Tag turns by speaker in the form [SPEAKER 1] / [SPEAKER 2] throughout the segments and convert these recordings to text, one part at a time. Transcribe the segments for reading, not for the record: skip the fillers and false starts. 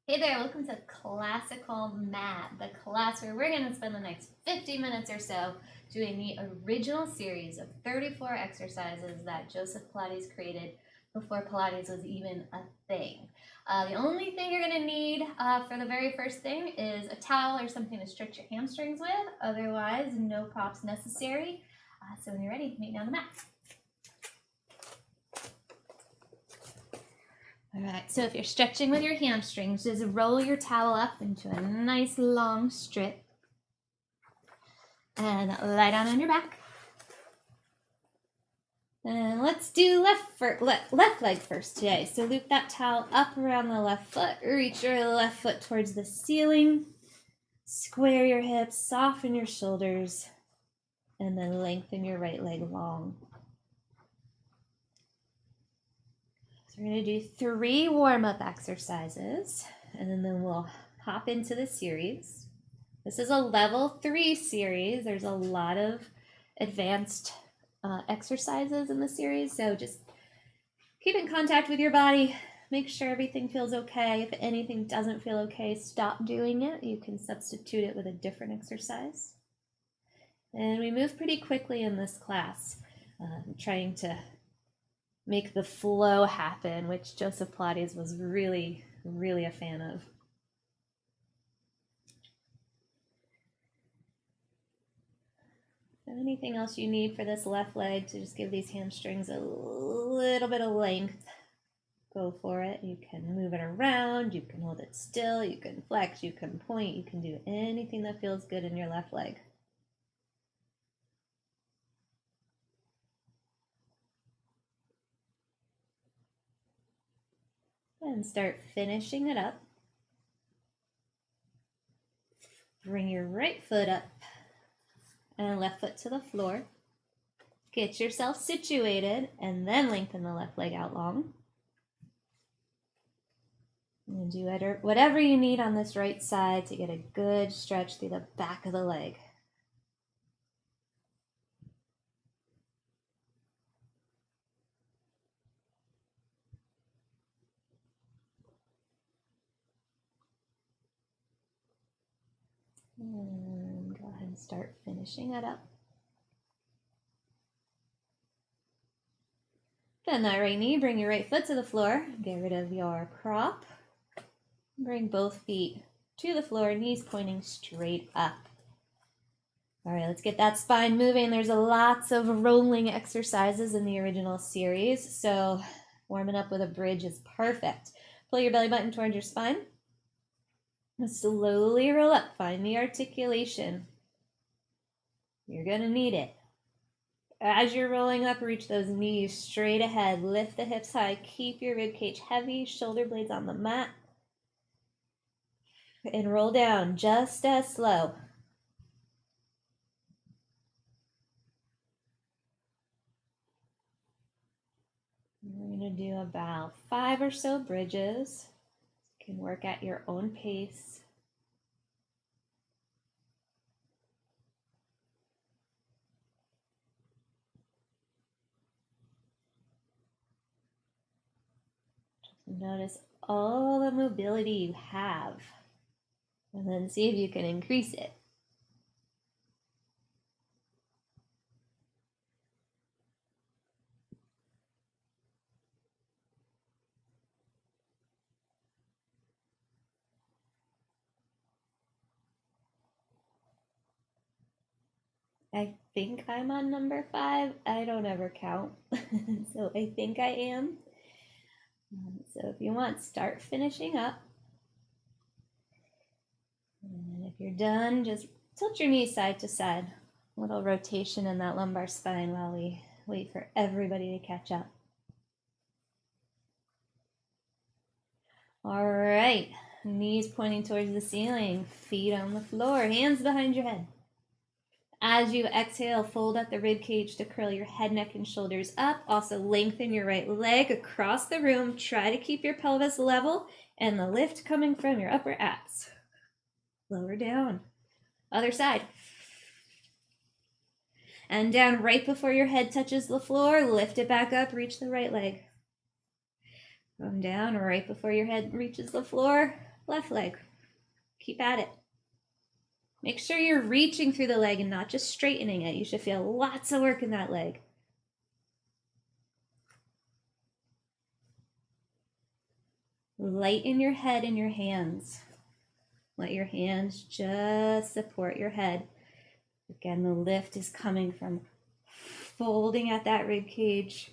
[SPEAKER 1] Hey there, welcome to Classical Mat, the class where we're going to spend the next 50 minutes or so doing the original series of 34 exercises that Joseph Pilates created before Pilates was even a thing. The only thing you're going to need for the very first thing is a towel or something to stretch your hamstrings with. Otherwise, no props necessary. So when you're ready, meet me on the mat. All right, so if you're stretching with your hamstrings, just roll your towel up into a nice long strip and lie down on your back. And let's do left leg first today. So loop that towel up around the left foot, reach your left foot towards the ceiling, square your hips, soften your shoulders, and then lengthen your right leg long. So we're going to do 3 warm-up exercises, and then we'll hop into the series. This is a level 3 series. There's a lot of advanced exercises in the series, so just keep in contact with your body. Make sure everything feels okay. If anything doesn't feel okay, stop doing it. You can substitute it with a different exercise. And we move pretty quickly in this class, trying to make the flow happen, which Joseph Pilates was really, really a fan of. Anything else you need for this left leg to just give these hamstrings a little bit of length, go for it. You can move it around, you can hold it still, you can flex, you can point, you can do anything that feels good in your left leg. And start finishing it up. Bring your right foot up and left foot to the floor. Get yourself situated and then lengthen the left leg out long. And do whatever you need on this right side to get a good stretch through the back of the leg. And go ahead and start finishing it up. Bend that right knee, bring your right foot to the floor. Get rid of your prop. Bring both feet to the floor, knees pointing straight up. All right, let's get that spine moving. There's lots of rolling exercises in the original series, so warming up with a bridge is perfect. Pull your belly button towards your spine. Slowly roll up. Find the articulation. You're going to need it. As you're rolling up, reach those knees straight ahead. Lift the hips high. Keep your ribcage heavy. Shoulder blades on the mat. And roll down just as slow. We're going to do about 5 or so bridges. You can work at your own pace. Notice all the mobility you have, and then see if you can increase it. I think I'm on number 5. I don't ever count, so I think I am. So if you want, start finishing up. And if you're done, just tilt your knees side to side. A little rotation in that lumbar spine while we wait for everybody to catch up. All right, knees pointing towards the ceiling, feet on the floor, hands behind your head. As you exhale, fold up the rib cage to curl your head, neck, and shoulders up. Also lengthen your right leg across the room. Try to keep your pelvis level and the lift coming from your upper abs. Lower down. Other side. And down right before your head touches the floor. Lift it back up. Reach the right leg. Come down right before your head reaches the floor. left leg. Keep at it. Make sure you're reaching through the leg and not just straightening it. You should feel lots of work in that leg. Lighten your head and your hands. Let your hands just support your head. Again, the lift is coming from folding at that rib cage.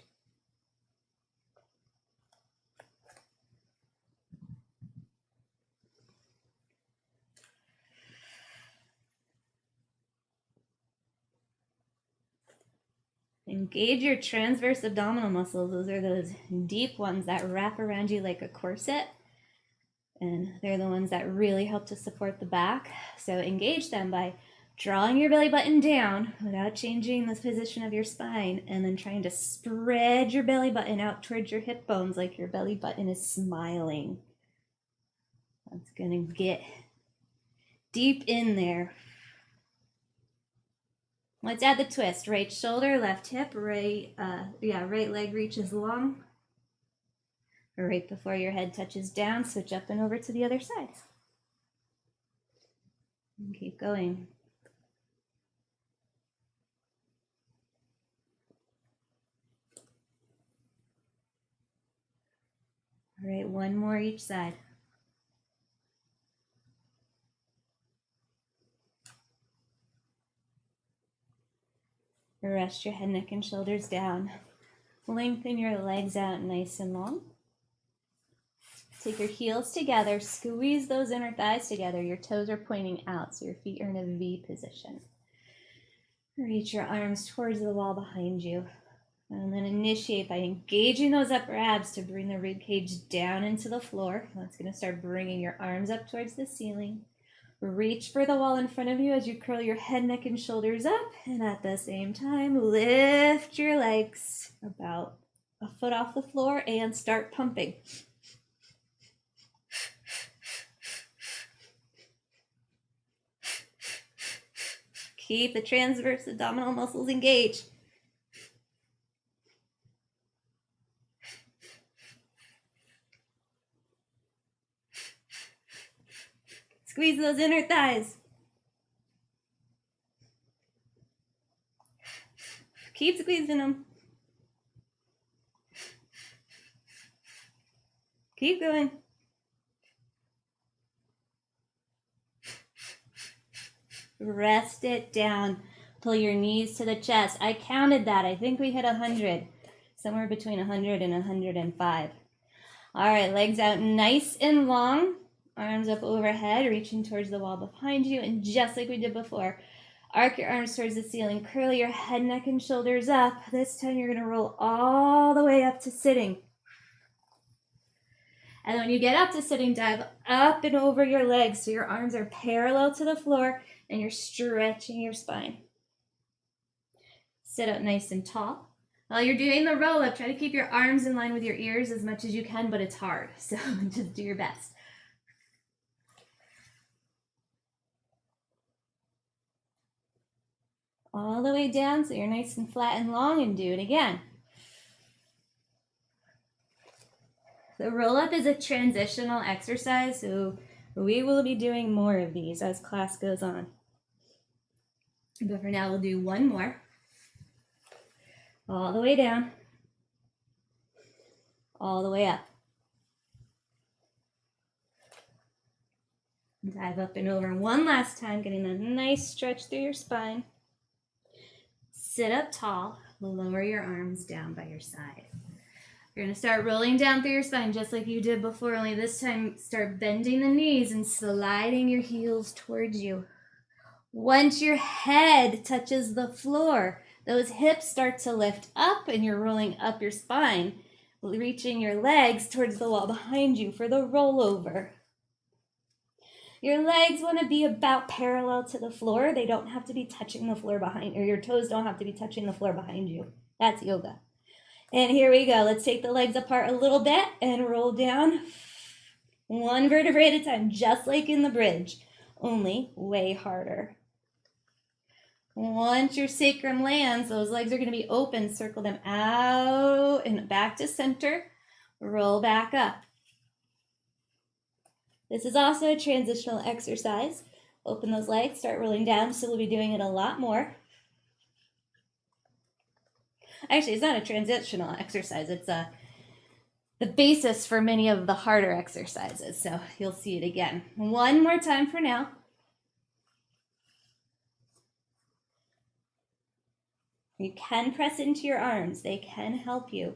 [SPEAKER 1] Engage your transverse abdominal muscles. Those are those deep ones that wrap around you like a corset. And they're the ones that really help to support the back. So engage them by drawing your belly button down without changing the position of your spine, and then trying to spread your belly button out towards your hip bones like your belly button is smiling. That's going to get deep in there. Let's add the twist. Right shoulder, left hip, right leg reaches long. Right before your head touches down, switch up and over to the other side. And keep going. All right, one more each side. Rest your head, neck, and shoulders down. Lengthen your legs out nice and long. Take your heels together, squeeze those inner thighs together. Your toes are pointing out, so your feet are in a V position. Reach your arms towards the wall behind you. And then initiate by engaging those upper abs to bring the rib cage down into the floor. That's going to start bringing your arms up towards the ceiling. Reach for the wall in front of you as you curl your head, neck, and shoulders up. And at the same time, lift your legs about a foot off the floor and start pumping. Keep the transverse abdominal muscles engaged. Squeeze those inner thighs. Keep squeezing them. Keep going. Rest it down. Pull your knees to the chest. I counted that. I think we hit 100. Somewhere between 100 and 105. All right, legs out nice and long. Arms up overhead, reaching towards the wall behind you. And just like we did before, arc your arms towards the ceiling. Curl your head, neck, and shoulders up. This time you're going to roll all the way up to sitting. And when you get up to sitting, dive up and over your legs so your arms are parallel to the floor and you're stretching your spine. Sit up nice and tall. While you're doing the roll up, try to keep your arms in line with your ears as much as you can, but it's hard, so just do your best. All the way down so you're nice and flat and long, and do it again. The roll up is a transitional exercise, so we will be doing more of these as class goes on. But for now, we'll do one more. All the way down. All the way up. Dive up and over one last time, getting a nice stretch through your spine. Sit up tall. Lower your arms down by your side. You're going to start rolling down through your spine just like you did before, only this time start bending the knees and sliding your heels towards you. Once your head touches the floor, those hips start to lift up and you're rolling up your spine, reaching your legs towards the wall behind you for the rollover. Your legs want to be about parallel to the floor. They don't have to be touching the floor behind, or your toes don't have to be touching the floor behind you. That's yoga. And here we go. Let's take the legs apart a little bit and roll down one vertebrae at a time, just like in the bridge, only way harder. Once your sacrum lands, those legs are going to be open. Circle them out and back to center. Roll back up. This is also a transitional exercise. Open those legs, start rolling down, so we'll be doing it a lot more. Actually, it's not a transitional exercise. It's the basis for many of the harder exercises, so you'll see it again. One more time for now. You can press into your arms. They can help you.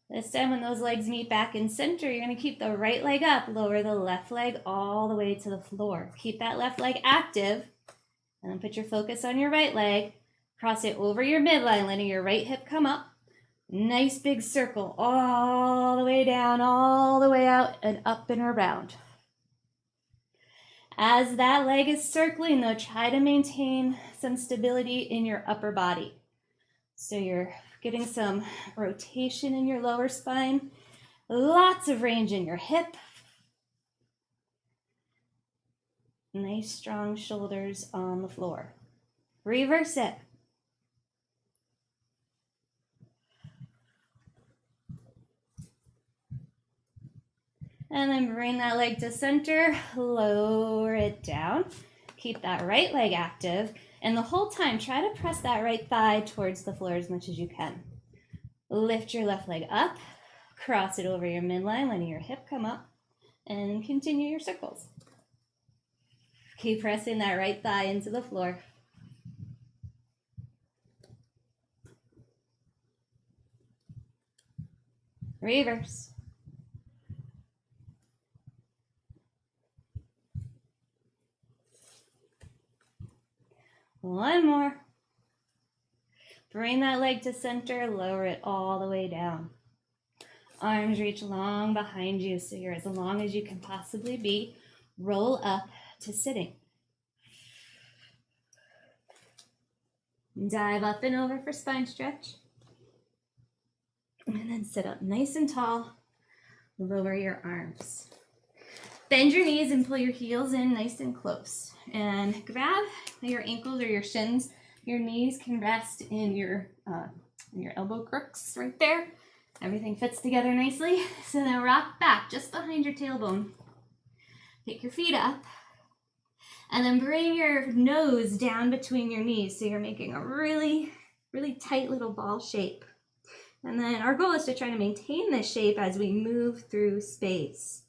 [SPEAKER 1] This time when those legs meet back in center, you're going to keep the right leg up, lower the left leg all the way to the floor. Keep that left leg active, and then put your focus on your right leg. Cross it over your midline, letting your right hip come up. Nice big circle all the way down, all the way out, and up and around. As that leg is circling, though, try to maintain some stability in your upper body. So you're getting some rotation in your lower spine, lots of range in your hip. Nice strong shoulders on the floor. Reverse it. And then bring that leg to center, lower it down. Keep that right leg active. And the whole time, try to press that right thigh towards the floor as much as you can. Lift your left leg up, cross it over your midline, letting your hip come up, and continue your circles. Keep pressing that right thigh into the floor. Reverse. One more. Bring that leg to center, lower it all the way down. Arms reach long behind you, so you're as long as you can possibly be. Roll up to sitting. Dive up and over for spine stretch. And then sit up nice and tall. Lower your arms. Bend your knees and pull your heels in nice and close. And grab your ankles or your shins. Your knees can rest in your elbow crooks right there. Everything fits together nicely. So then rock back just behind your tailbone. Pick your feet up. And then bring your nose down between your knees. So you're making a really, really tight little ball shape. And then our goal is to try to maintain this shape as we move through space.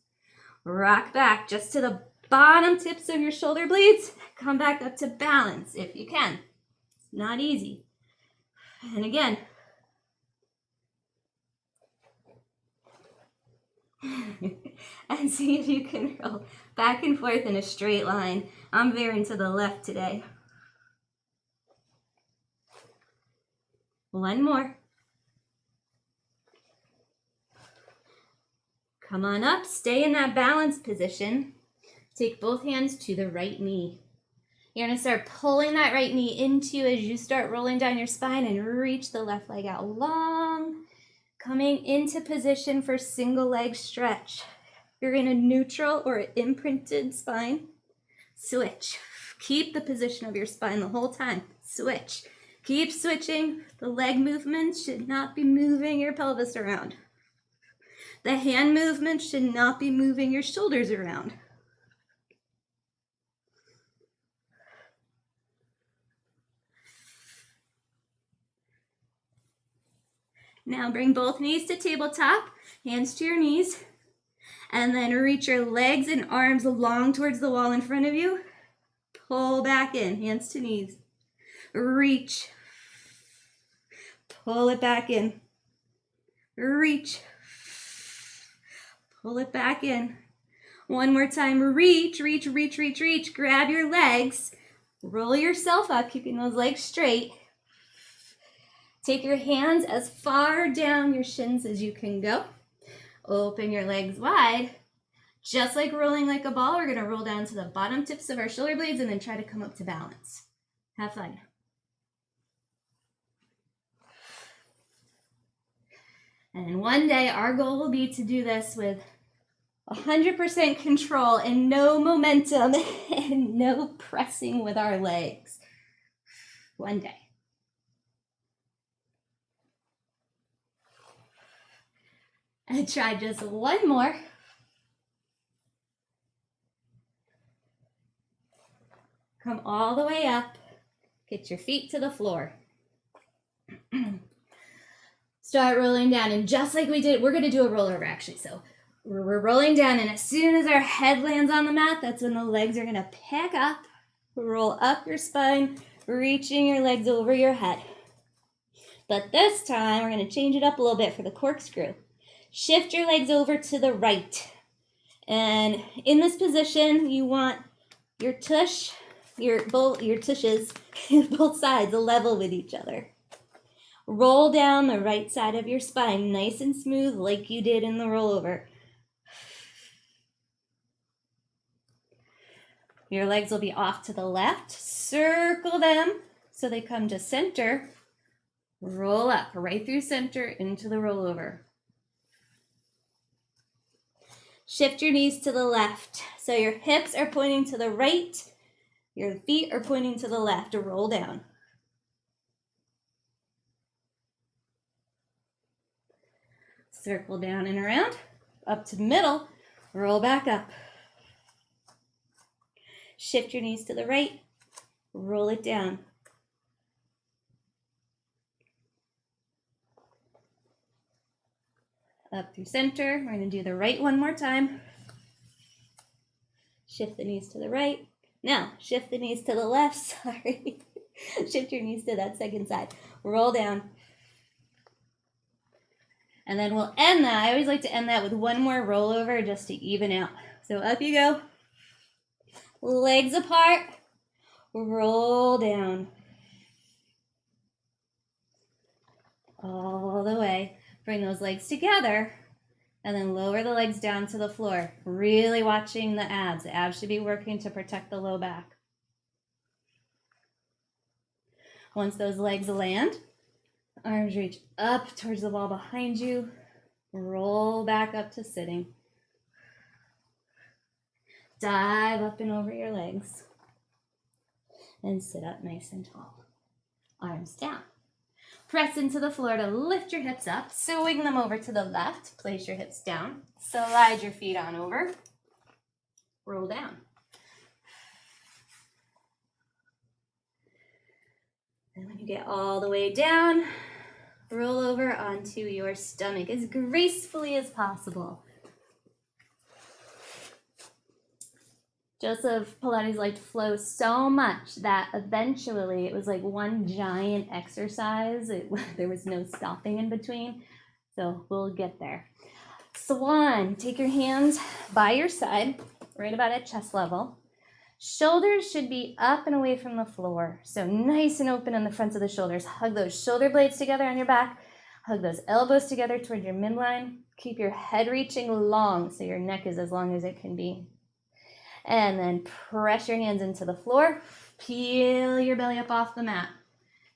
[SPEAKER 1] Rock back just to the bottom tips of your shoulder blades. Come back up to balance if you can. It's not easy. And again. And see if you can roll back and forth in a straight line. I'm veering to the left today. One more. Come on up, stay in that balanced position. Take both hands to the right knee. You're gonna start pulling that right knee into as you start rolling down your spine and reach the left leg out long. Coming into position for single leg stretch. You're in a neutral or imprinted spine. Switch. Keep the position of your spine the whole time. Switch. Keep switching. The leg movement should not be moving your pelvis around. The hand movement should not be moving your shoulders around. Now bring both knees to tabletop, hands to your knees, and then reach your legs and arms long towards the wall in front of you. Pull back in, hands to knees. Reach. Pull it back in. Reach. Pull it back in. One more time. Reach, reach, reach, reach, reach. Grab your legs. Roll yourself up, keeping those legs straight. Take your hands as far down your shins as you can go. Open your legs wide. Just like rolling like a ball, we're gonna roll down to the bottom tips of our shoulder blades and then try to come up to balance. Have fun. And one day our goal will be to do this with 100% control and no momentum and no pressing with our legs. One day. And try just one more. Come all the way up. Get your feet to the floor. Start rolling down, and just like we did, we're going to do a rollover actually. So we're rolling down, and as soon as our head lands on the mat, that's when the legs are going to pick up. Roll up your spine, reaching your legs over your head. But this time, we're going to change it up a little bit for the corkscrew. Shift your legs over to the right. And in this position, you want your tush, your tushes, both sides level with each other. Roll down the right side of your spine, nice and smooth like you did in the rollover. Your legs will be off to the left. Circle them so they come to center. Roll up right through center into the rollover. Shift your knees to the left. So your hips are pointing to the right. Your feet are pointing to the left. Roll down. Circle down and around. Up to the middle. Roll back up. Shift your knees to the right. Roll it down. Up through center. We're going to do the right one more time. Shift the knees to the right. Now, shift the knees to the left. Sorry. Shift your knees to that second side. Roll down. And then we'll end that. I always like to end that with one more rollover just to even out. So up you go. Legs apart. Roll down. All the way. Bring those legs together and then lower the legs down to the floor. Really watching the abs. The abs should be working to protect the low back. Once those legs land, arms reach up towards the wall behind you. Roll back up to sitting. Dive up and over your legs. And sit up nice and tall. Arms down. Press into the floor to lift your hips up. Swing them over to the left. Place your hips down. Slide your feet on over. Roll down. And when you get all the way down, roll over onto your stomach as gracefully as possible. Joseph Pilates liked flow so much that eventually it was like one giant exercise. There was no stopping in between. So we'll get there. Swan, take your hands by your side, right about at chest level. Shoulders should be up and away from the floor. So nice and open in the fronts of the shoulders. Hug those shoulder blades together on your back. Hug those elbows together toward your midline. Keep your head reaching long so your neck is as long as it can be. And then press your hands into the floor. Peel your belly up off the mat.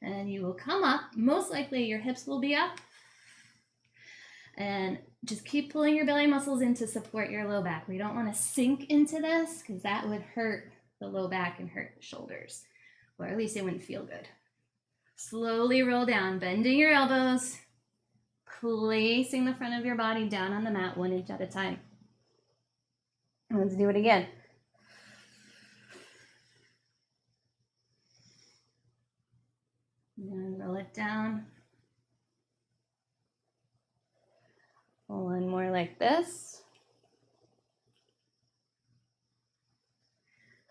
[SPEAKER 1] And you will come up. Most likely your hips will be up. And just keep pulling your belly muscles in to support your low back. We don't want to sink into this because that would hurt the low back and hurt the shoulders. Or at least it wouldn't feel good. Slowly roll down, bending your elbows. Placing the front of your body down on the mat 1 inch at a time. And let's do it again. And roll it down. One more like this.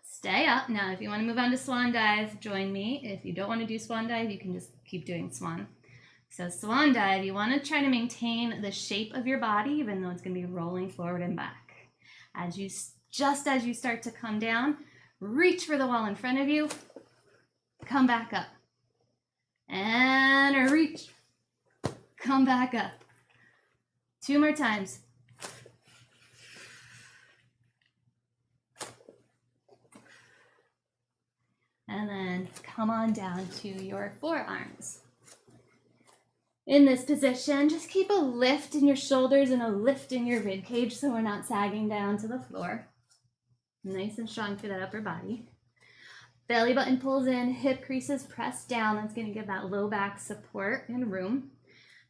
[SPEAKER 1] Stay up. Now, if you want to move on to swan dive, join me. If you don't want to do swan dive, you can just keep doing swan. So swan dive, you want to try to maintain the shape of your body, even though it's going to be rolling forward and back. Just as you start to come down, reach for the wall in front of you. Come back up. And reach. Come back up. 2 more times. And then come on down to your forearms. In this position, just keep a lift in your shoulders and a lift in your rib cage so we're not sagging down to the floor. Nice and strong through that upper body. Belly button pulls in, hip creases press down. That's going to give that low back support and room.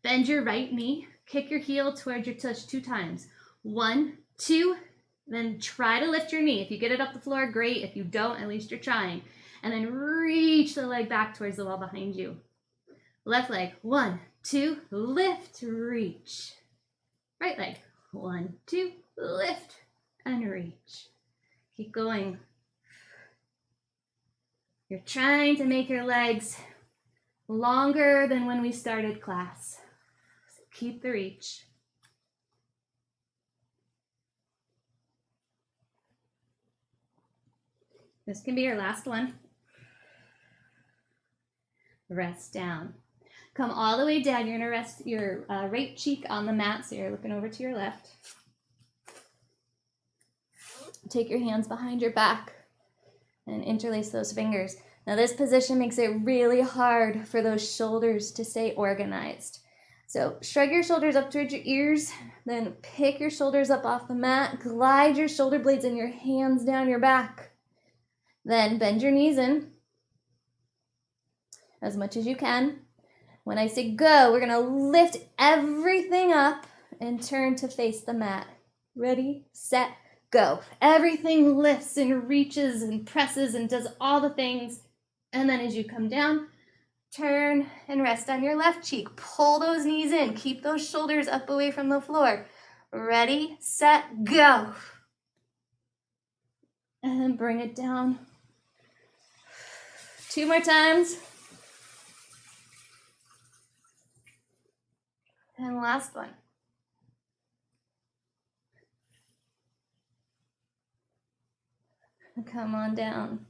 [SPEAKER 1] Bend your right knee. Kick your heel towards your tush 2 times. 1, 2, then try to lift your knee. If you get it up the floor, great. If you don't, at least you're trying. And then reach the leg back towards the wall behind you. Left leg, 1, 2, lift, reach. Right leg, 1, 2, lift, and reach. Keep going. You're trying to make your legs longer than when we started class. So keep the reach. This can be your last one. Rest down. Come all the way down. You're gonna rest your right cheek on the mat, so you're looking over to your left. Take your hands behind your back and interlace those fingers. Now this position makes it really hard for those shoulders to stay organized. So shrug your shoulders up towards your ears, then pick your shoulders up off the mat, glide your shoulder blades and your hands down your back. Then bend your knees in as much as you can. When I say go, we're gonna lift everything up and turn to face the mat. Ready, set, go. Everything lifts and reaches and presses and does all the things. And then as you come down, turn and rest on your left cheek. Pull those knees in. Keep those shoulders up away from the floor. Ready, set, go. And then bring it down. 2 more times. And last one. Come on down.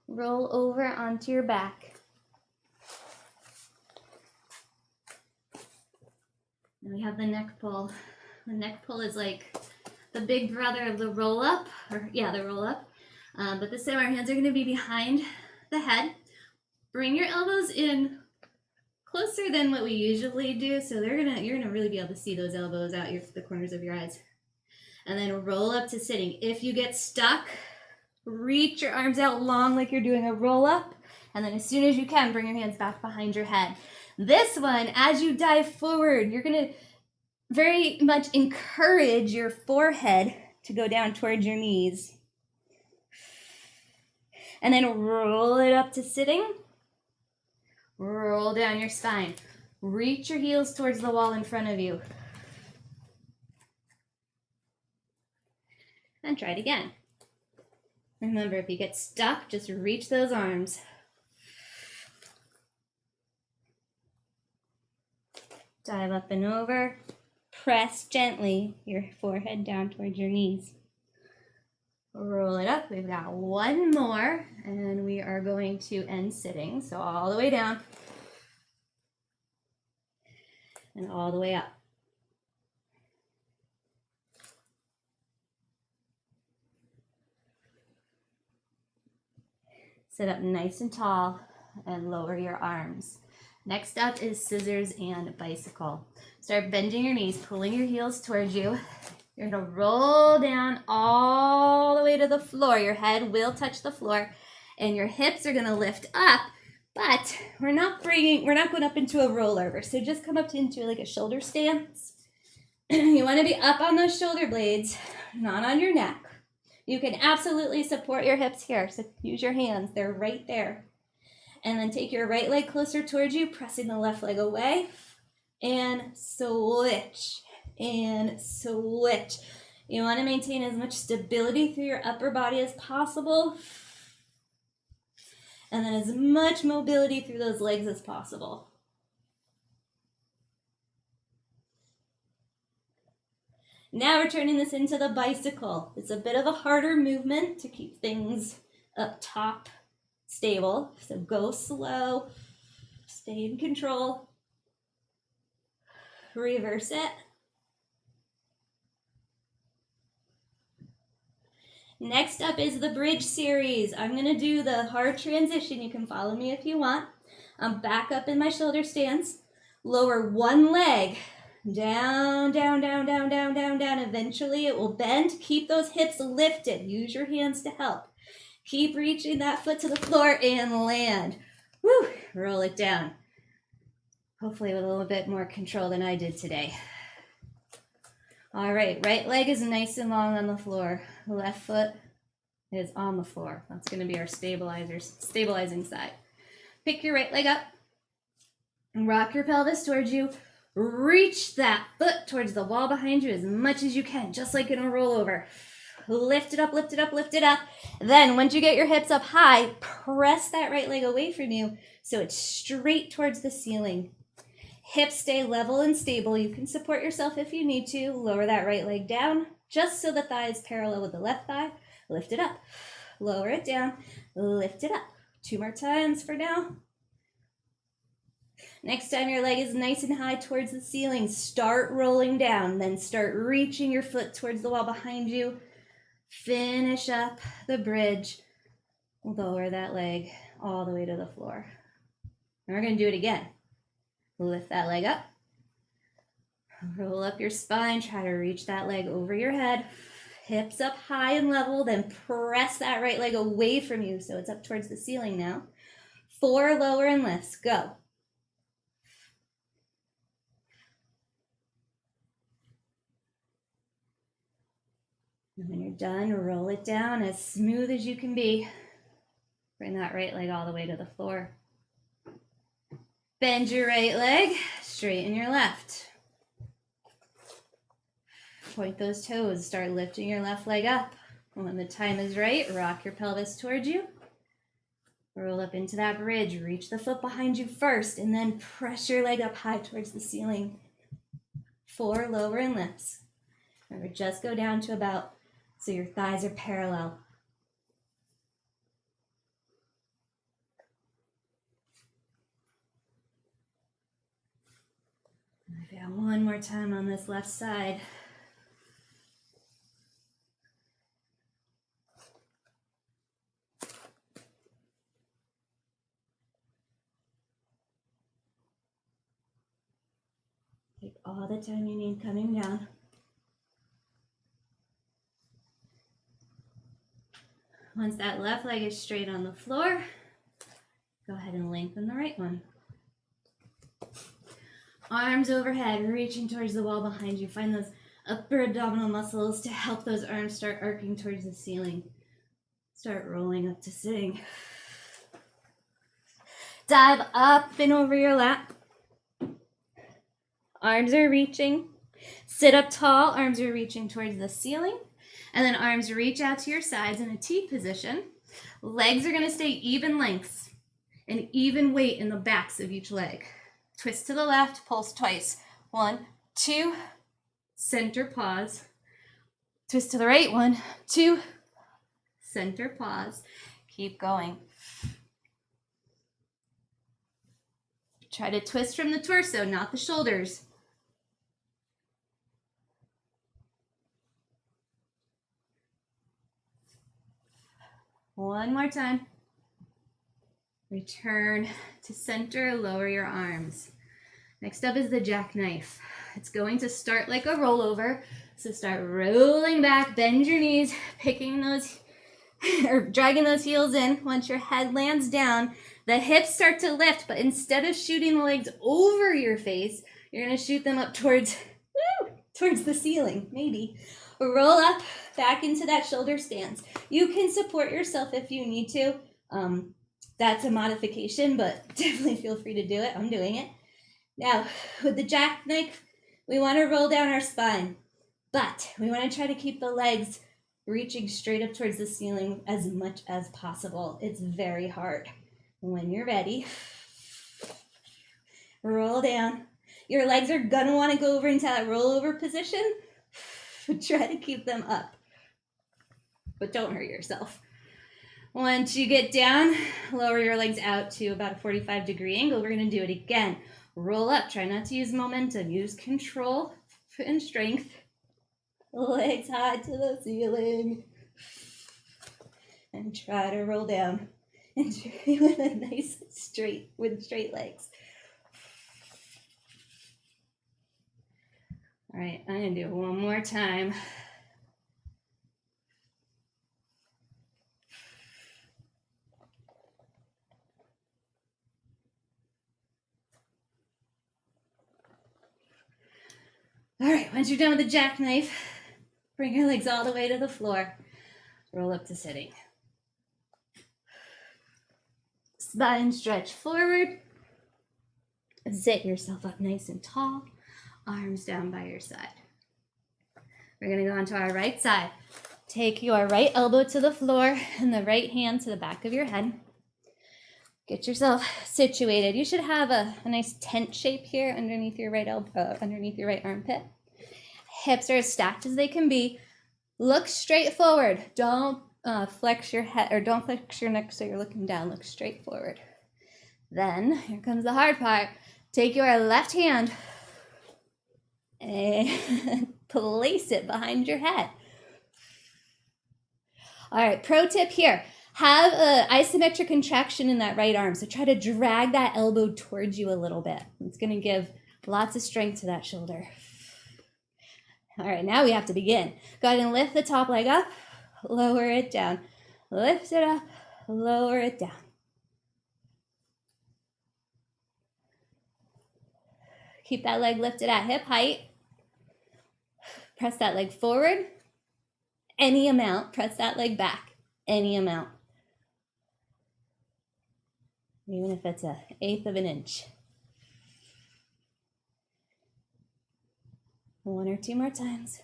[SPEAKER 1] Roll over onto your back. And we have the neck pull. The neck pull is like the big brother of the roll up, the roll up. But this time our hands are going to be behind the head. Bring your elbows in closer than what we usually do, so you're gonna really be able to see those elbows out the corners of your eyes. And then roll up to sitting. If you get stuck, reach your arms out long like you're doing a roll up, and then as soon as you can, bring your hands back behind your head. This one, as you dive forward, you're gonna very much encourage your forehead to go down towards your knees. And then roll it up to sitting. Roll down your spine. Reach your heels towards the wall in front of you. And try it again. Remember, if you get stuck, just reach those arms. Dive up and over. Press gently your forehead down towards your knees. Roll it up. We've got one more, and we are going to end sitting. So all the way down and all the way up. Sit up nice and tall and lower your arms. Next up is scissors and bicycle. Start bending your knees, pulling your heels towards you. You're gonna roll down all the way to the floor. Your head will touch the floor and your hips are gonna lift up, but we're not going up into a rollover. So just come up into like a shoulder stance. You wanna be up on those shoulder blades, not on your neck. You can absolutely support your hips here. So use your hands, they're right there. And then take your right leg closer towards you, pressing the left leg away, and switch, and switch. You want to maintain as much stability through your upper body as possible, and then as much mobility through those legs as possible. Now we're turning this into the bicycle. It's a bit of a harder movement to keep things up top stable. So go slow, stay in control, reverse it. Next up is the bridge series. I'm gonna do the hard transition. You can follow me if you want. I'm back up in my shoulder stance. Lower one leg, down, down, down, down, down, down, down. Eventually it will bend. Keep those hips lifted. Use your hands to help. Keep reaching that foot to the floor and land. Woo, roll it down. Hopefully with a little bit more control than I did today. All right, right leg is nice and long on the floor. Left foot is on the floor. That's going to be our stabilizing side. Pick your right leg up and rock your pelvis towards you. Reach that foot towards the wall behind you as much as you can, just like in a rollover. Lift it up, lift it up, lift it up. Then once you get your hips up high, press that right leg away from you so it's straight towards the ceiling. Hips stay level and stable. You can support yourself if you need to. Lower that right leg down just so the thigh is parallel with the left thigh. Lift it up. Lower it down. Lift it up. 2 more times for now. Next time your leg is nice and high towards the ceiling, start rolling down. Then start reaching your foot towards the wall behind you. Finish up the bridge. Lower that leg all the way to the floor. And we're going to do it again. Lift that leg up. Roll up your spine. Try to reach that leg over your head. Hips up high and level. Then press that right leg away from you so it's up towards the ceiling now. 4 lower and lifts. Go. And when you're done, roll it down as smooth as you can be. Bring that right leg all the way to the floor. Bend your right leg, straighten your left. Point those toes, start lifting your left leg up. And when the time is right, rock your pelvis towards you. Roll up into that bridge, reach the foot behind you first, and then press your leg up high towards the ceiling. 4 lower and lifts. Remember, just go down to about so your thighs are parallel. I've got one more time on this left side. Take all the time you need coming down. Once that left leg is straight on the floor, go ahead and lengthen the right one. Arms overhead, reaching towards the wall behind you. Find those upper abdominal muscles to help those arms start arcing towards the ceiling. Start rolling up to sitting. Dive up and over your lap. Arms are reaching. Sit up tall, arms are reaching towards the ceiling. And then arms reach out to your sides in a T position. Legs are going to stay even lengths and even weight in the backs of each leg. Twist to the left, pulse twice. 1, 2, center, pause. Twist to the right, 1, 2, center, pause. Keep going. Try to twist from the torso, not the shoulders. One more time. Return to center, lower your arms. Next up is the jackknife. It's going to start like a rollover. So start rolling back, bend your knees, picking those, or dragging those heels in. Once your head lands down, the hips start to lift, but instead of shooting the legs over your face, you're gonna shoot them up towards the ceiling, maybe. Roll up back into that shoulder stance. You can support yourself if you need to. That's a modification, but definitely feel free to do it. I'm doing it. Now, with the jackknife, we want to roll down our spine, but we want to try to keep the legs reaching straight up towards the ceiling as much as possible. It's very hard. When you're ready, roll down. Your legs are going to want to go over into that rollover position. Try to keep them up, but don't hurt yourself. Once you get down, lower your legs out to about a 45-degree angle. We're going to do it again. Roll up. Try not to use momentum. Use control and strength. Legs high to the ceiling. And try to roll down. And with a nice straight legs. All right, I'm going to do it one more time. All right, once you're done with the jackknife, bring your legs all the way to the floor. Roll up to sitting. Spine stretch forward. Sit yourself up nice and tall. Arms down by your side. We're going to go onto our right side. Take your right elbow to the floor and the right hand to the back of your head. Get yourself situated. You should have a nice tent shape here underneath your right elbow, underneath your right armpit. Hips are as stacked as they can be. Look straight forward. Don't flex your head, or don't flex your neck so you're looking down. Look straight forward. Then, here comes the hard part. Take your left hand and place it behind your head. All right, pro tip here. Have an isometric contraction in that right arm. So try to drag that elbow towards you a little bit. It's going to give lots of strength to that shoulder. All right, now we have to begin. Go ahead and lift the top leg up, lower it down. Lift it up, lower it down. Keep that leg lifted at hip height. Press that leg forward, any amount. Press that leg back, any amount. Even if it's 1/8 of an inch. 1 or 2 more times.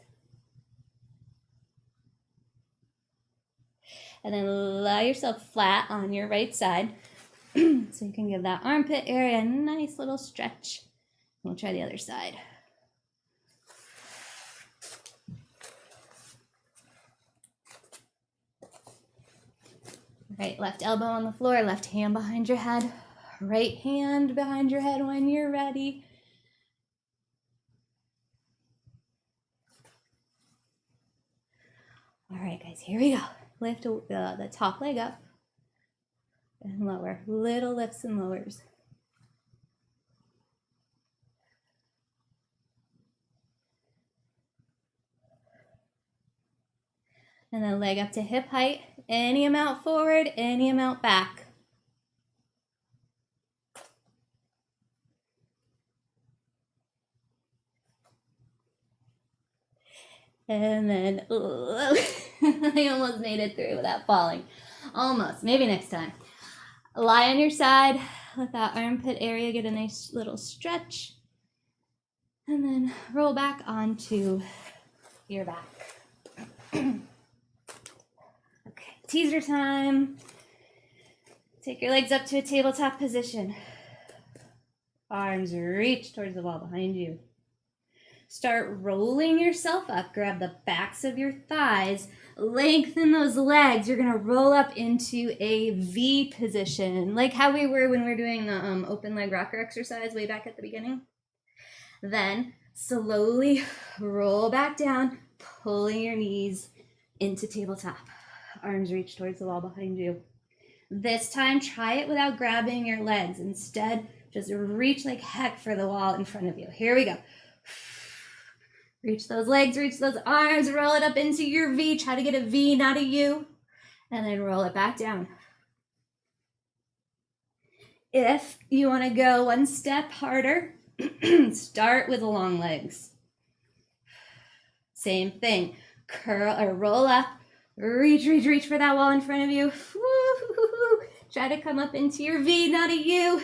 [SPEAKER 1] And then lie yourself flat on your right side so you can give that armpit area a nice little stretch. We'll try the other side. Right, left elbow on the floor, left hand behind your head, right hand behind your head when you're ready. All right, guys, here we go. Lift the top leg up and lower. Little lifts and lowers. And then leg up to hip height. Any amount forward, any amount back. And then, I almost made it through without falling. Almost, maybe next time. Lie on your side, let that armpit area get a nice little stretch. And then roll back onto your back. Okay, teaser time. Take your legs up to a tabletop position. Arms reach towards the wall behind you. Start rolling yourself up. Grab the backs of your thighs. Lengthen those legs. You're going to roll up into a V position, like how we were when we were doing the open leg rocker exercise way back at the beginning. Then slowly roll back down, pulling your knees into tabletop. Arms reach towards the wall behind you. This time, try it without grabbing your legs. Instead, just reach like heck for the wall in front of you. Here we go. Reach those legs, reach those arms, roll it up into your V. Try to get a V, not a U. And then roll it back down. If you want to go one step harder, start with the long legs. Same thing. Curl or roll up. Reach for that wall in front of you. Woo-hoo-hoo-hoo. Try to come up into your V, not a U.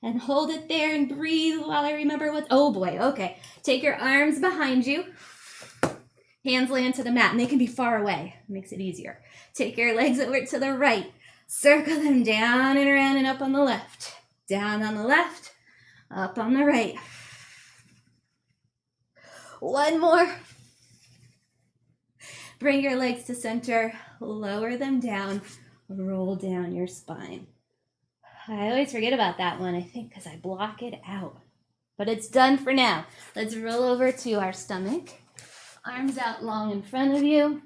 [SPEAKER 1] And hold it there and breathe while I remember what's, oh boy, okay. Take your arms behind you. Hands land to the mat, and they can be far away. Makes it easier. Take your legs over to the right. Circle them down and around and up on the left. Down on the left, up on the right. One more. Bring your legs to center, lower them down, roll down your spine. I always forget about that one, I think, because I block it out. But it's done for now. Let's roll over to our stomach. Arms out long in front of you.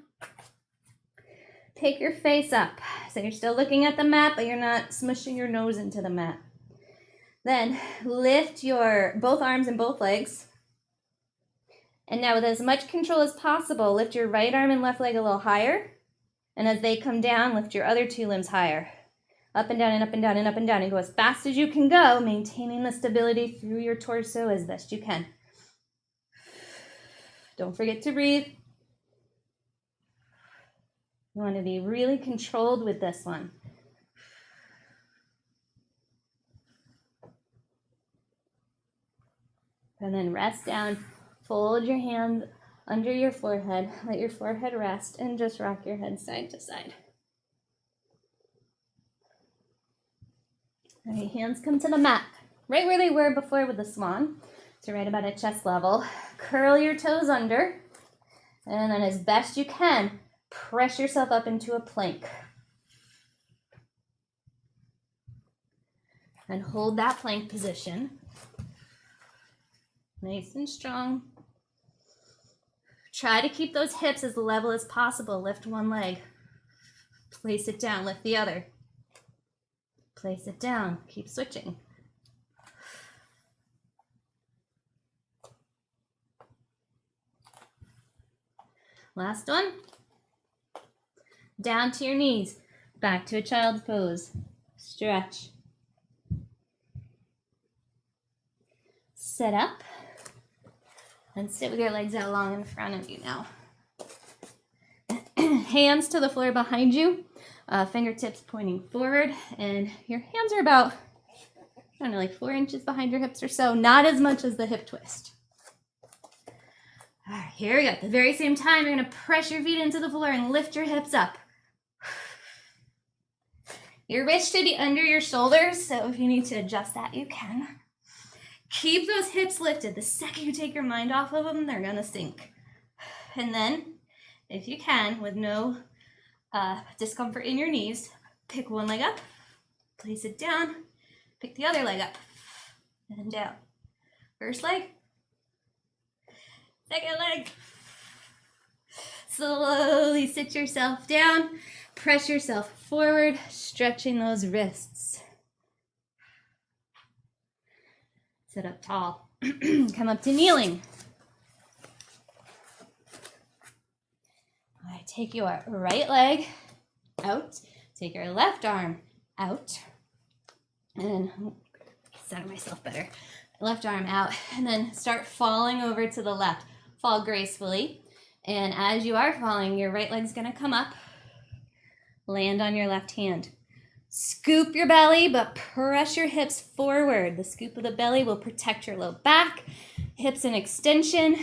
[SPEAKER 1] Pick your face up. So you're still looking at the mat, but you're not smushing your nose into the mat. Then lift your both arms and both legs. And now with as much control as possible, lift your right arm and left leg a little higher. And as they come down, lift your other 2 limbs higher. Up and down and up and down and up and down. And go as fast as you can go, maintaining the stability through your torso as best you can. Don't forget to breathe. You want to be really controlled with this one. And then rest down. Fold your hand under your forehead. Let your forehead rest and just rock your head side to side. All right, hands come to the mat, right where they were before with the swan. So right about at chest level. Curl your toes under. And then as best you can, press yourself up into a plank. And hold that plank position. Nice and strong. Try to keep those hips as level as possible. Lift one leg. Place it down. Lift the other. Place it down. Keep switching. Last one. Down to your knees. Back to a child's pose. Stretch. Sit up. And sit with your legs out long in front of you now. Hands to the floor behind you. Fingertips pointing forward. And your hands are about, I don't know, like 4 inches behind your hips or so. Not as much as the hip twist. All right, here we go. At the very same time, you're going to press your feet into the floor and lift your hips up. Your wrist should be under your shoulders, so if you need to adjust that, you can. Keep those hips lifted. The second you take your mind off of them, they're going to sink. And then, if you can, with no discomfort in your knees, pick one leg up, place it down, pick the other leg up, and down. First leg. Second leg. Slowly sit yourself down. Press yourself forward, stretching those wrists. Sit up tall. Come up to kneeling. All right, take your right leg out. Take your left arm out. And center myself better. Left arm out. And then start falling over to the left. Fall gracefully. And as you are falling, your right leg's going to come up. Land on your left hand. Scoop your belly, but press your hips forward. The scoop of the belly will protect your low back. Hips in extension.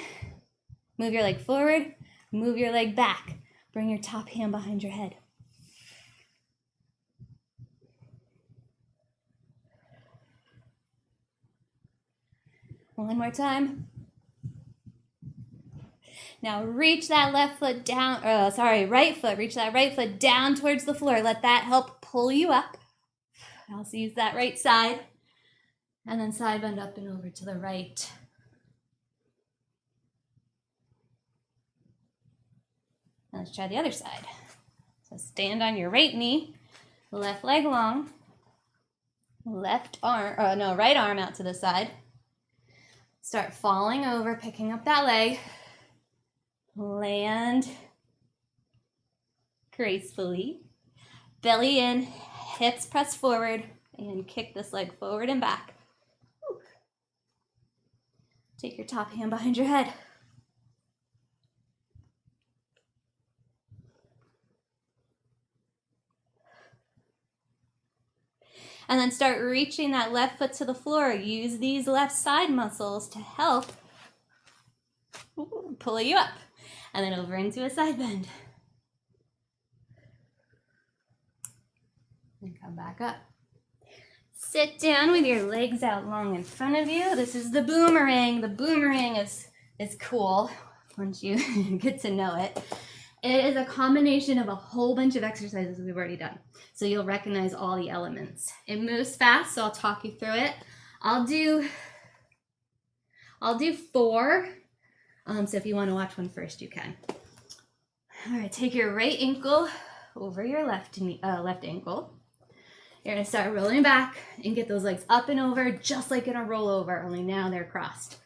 [SPEAKER 1] Move your leg forward. Move your leg back. Bring your top hand behind your head. One more time. Now reach that left foot down, right foot. Reach that right foot down towards the floor. Let that help pull you up. Also use that right side. And then side bend up and over to the right. Now let's try the other side. So stand on your right knee, left leg long, right arm out to the side. Start falling over, picking up that leg. Land gracefully. Belly in, hips press forward, and kick this leg forward and back. Woo. Take your top hand behind your head. And then start reaching that left foot to the floor. Use these left side muscles to help pull you up. And then over into a side bend. And come back up. Sit down with your legs out long in front of you. This is the boomerang. The boomerang is cool once you get to know it. It is a combination of a whole bunch of exercises we've already done. So you'll recognize all the elements. It moves fast, so I'll talk you through it. I'll do 4. So if you want to watch one first, you can. All right, take your right ankle over your left ankle. You're going to start rolling back and get those legs up and over just like in a rollover, only now they're crossed.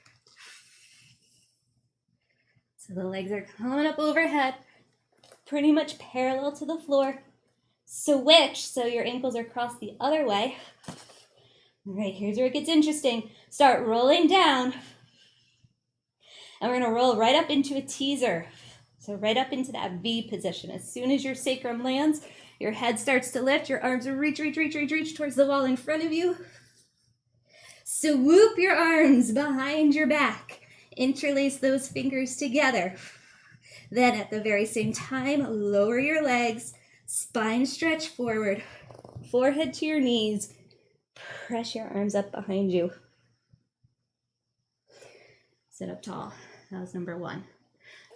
[SPEAKER 1] So the legs are coming up overhead, pretty much parallel to the floor. Switch so your ankles are crossed the other way. All right, here's where it gets interesting. Start rolling down. And we're gonna roll right up into a teaser. So right up into that V position. As soon as your sacrum lands, your head starts to lift, your arms reach towards the wall in front of you. Swoop your arms behind your back. Interlace those fingers together. Then at the very same time, lower your legs, spine stretch forward, forehead to your knees. Press your arms up behind you. Sit up tall. That was number 1.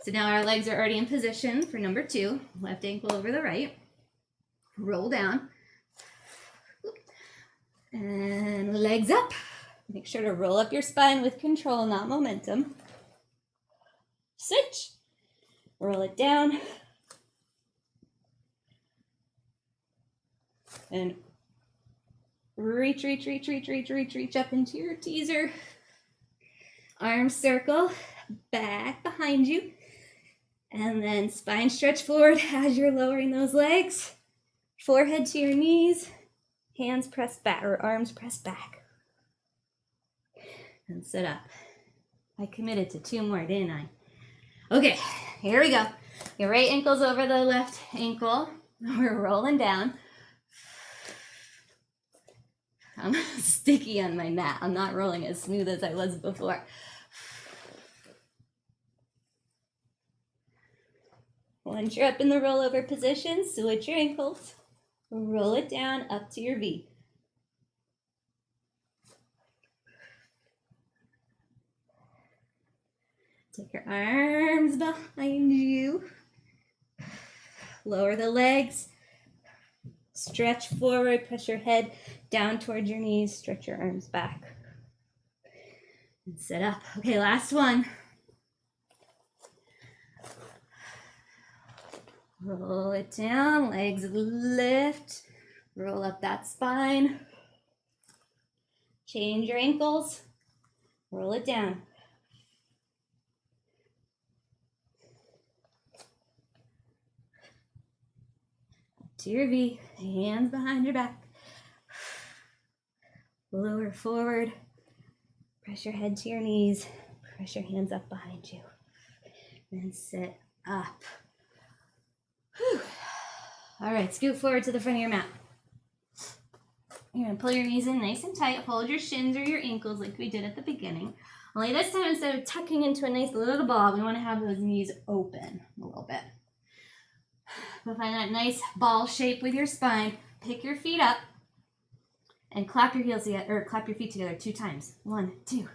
[SPEAKER 1] So now our legs are already in position for number 2. Left ankle over the right. Roll down. And legs up. Make sure to roll up your spine with control, not momentum. Switch. Roll it down. And reach up into your teaser. Arms circle back behind you. And then spine stretch forward as you're lowering those legs. Forehead to your knees. Hands press back, or arms press back. And sit up. I committed to 2 more, didn't I? Okay, here we go. Your right ankle's over the left ankle. We're rolling down. I'm sticky on my mat. I'm not rolling as smooth as I was before. Once you're up in the rollover position, switch your ankles. Roll it down up to your V. Take your arms behind you. Lower the legs. Stretch forward. Press your head down towards your knees. Stretch your arms back. And sit up. Okay, last one. Roll it down. Legs lift. Roll up that spine. Change your ankles. Roll it down. To your V, hands behind your back. Lower forward. Press your head to your knees. Press your hands up behind you. And sit up. Whew. All right, scoot forward to the front of your mat. You're gonna pull your knees in nice and tight. Hold your shins or your ankles like we did at the beginning. Only this time, instead of tucking into a nice little ball, we wanna have those knees open a little bit. You'll find that nice ball shape with your spine. Pick your feet up and clap your heels together, or clap your feet together 2 times. 1, 2.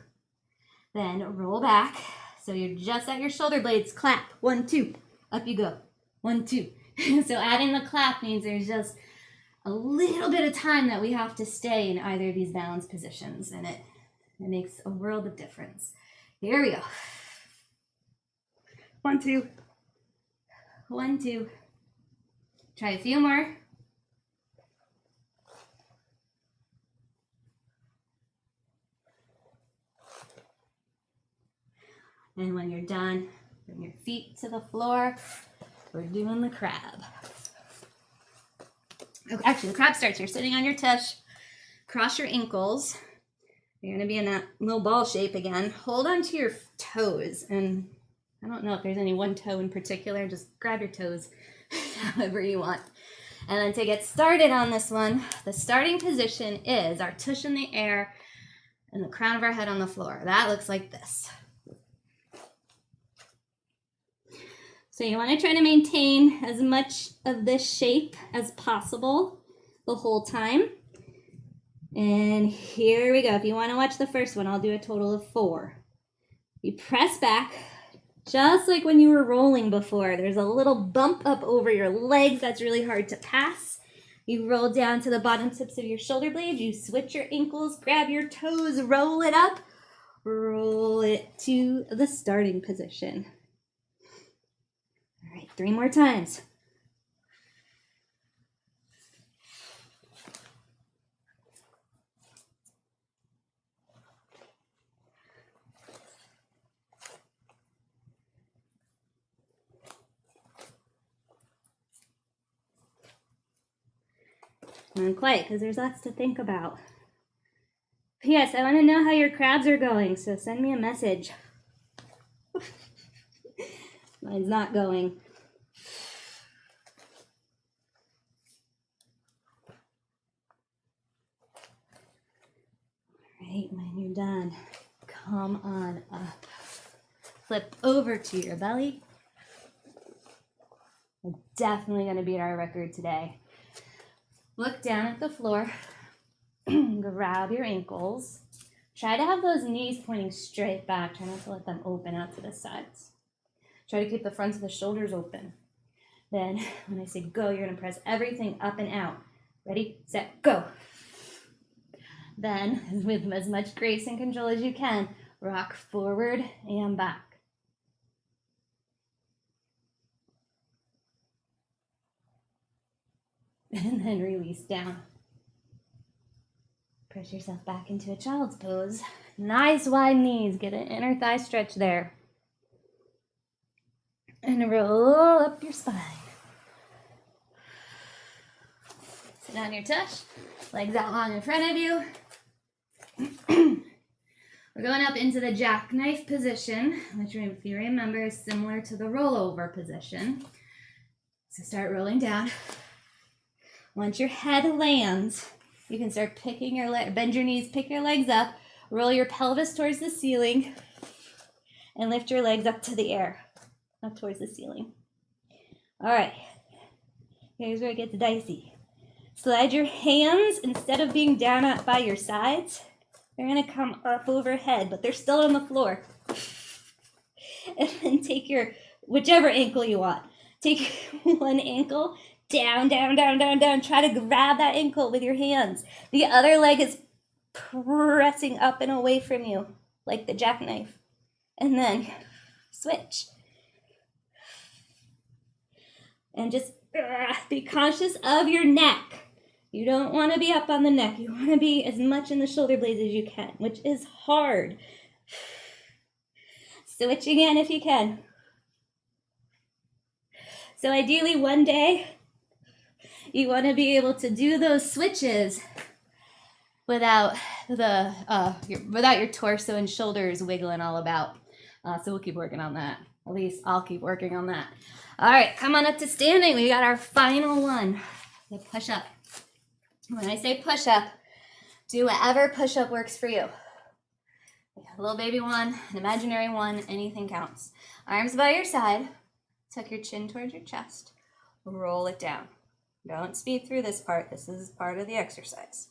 [SPEAKER 1] Then roll back. So you're just at your shoulder blades. Clap. 1, 2. Up you go. 1, 2. So adding the clap means there's just a little bit of time that we have to stay in either of these balance positions, and it makes a world of difference. Here we go. 1, 2. 1, 2. Try a few more. And when you're done, bring your feet to the floor. We're doing the crab. Okay, actually, the crab starts. You're sitting on your tush. Cross your ankles. You're going to be in that little ball shape again. Hold on to your toes. And I don't know if there's any one toe in particular. Just grab your toes however you want. And then to get started on this one, the starting position is our tush in the air and the crown of our head on the floor. That looks like this. So you want to try to maintain as much of this shape as possible the whole time. And here we go. If you want to watch the first one, I'll do a total of 4. You press back, just like when you were rolling before. There's a little bump up over your legs that's really hard to pass. You roll down to the bottom tips of your shoulder blades. You switch your ankles, grab your toes, roll it up, roll it to the starting position. All right, 3 more times. And quiet, because there's lots to think about. P.S. I want to know how your crabs are going, so send me a message. Oof. Mine's not going. All right, when you're done, come on up. Flip over to your belly. We're definitely going to beat our record today. Look down at the floor. Grab your ankles. Try to have those knees pointing straight back. Try not to let them open out to the sides. Try to keep the fronts of the shoulders open. Then, when I say go, you're going to press everything up and out. Ready, set, go. Then, with as much grace and control as you can, rock forward and back. And then release down. Press yourself back into a child's pose. Nice wide knees. Get an inner thigh stretch there. And roll up your spine. Sit on your tush. Legs out long in front of you. We're going up into the jackknife position, which if you remember is similar to the rollover position. So start rolling down. Once your head lands, you can start picking your leg, bend your knees, pick your legs up, roll your pelvis towards the ceiling, and lift your legs up to the air, up towards the ceiling. All right, here's where it gets dicey. Slide your hands, instead of being down by your sides, they're gonna come up overhead, but they're still on the floor. And then take your, whichever ankle you want, take one ankle, down, down, down, down, down. Try to grab that ankle with your hands. The other leg is pressing up and away from you, like the jackknife. And then switch. And just be conscious of your neck. You don't want to be up on the neck. You want to be as much in the shoulder blades as you can, which is hard. Switch again if you can. So ideally one day, you want to be able to do those switches without your torso and shoulders wiggling all about. So we'll keep working on that. At least I'll keep working on that. All right, come on up to standing. We got our final one, the push-up. When I say push-up, do whatever push-up works for you. A little baby one, an imaginary one, anything counts. Arms by your side. Tuck your chin towards your chest. Roll it down. Don't speed through this part. This is part of the exercise.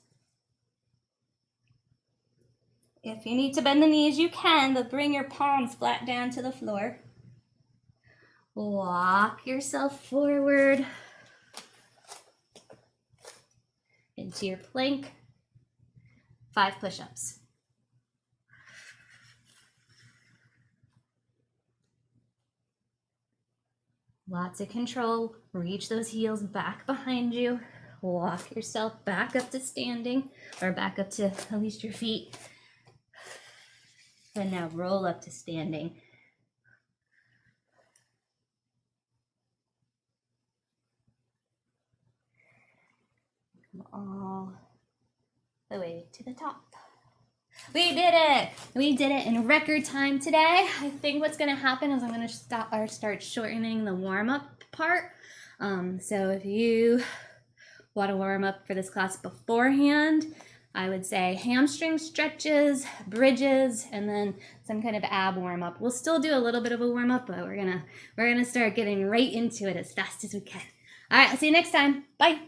[SPEAKER 1] If you need to bend the knees, you can, but bring your palms flat down to the floor. Walk yourself forward into your plank. 5 push-ups. Lots of control. Reach those heels back behind you. Walk yourself back up to standing, or back up to at least your feet. And now roll up to standing. Come all the way to the top. We did it! We did it in record time today. I think what's going to happen is I'm going to start shortening the warm-up part. So if you want to warm up for this class beforehand, I would say hamstring stretches, bridges, and then some kind of ab warm-up. We'll still do a little bit of a warm-up, but we're gonna start getting right into it as fast as we can. All right, I'll see you next time. Bye.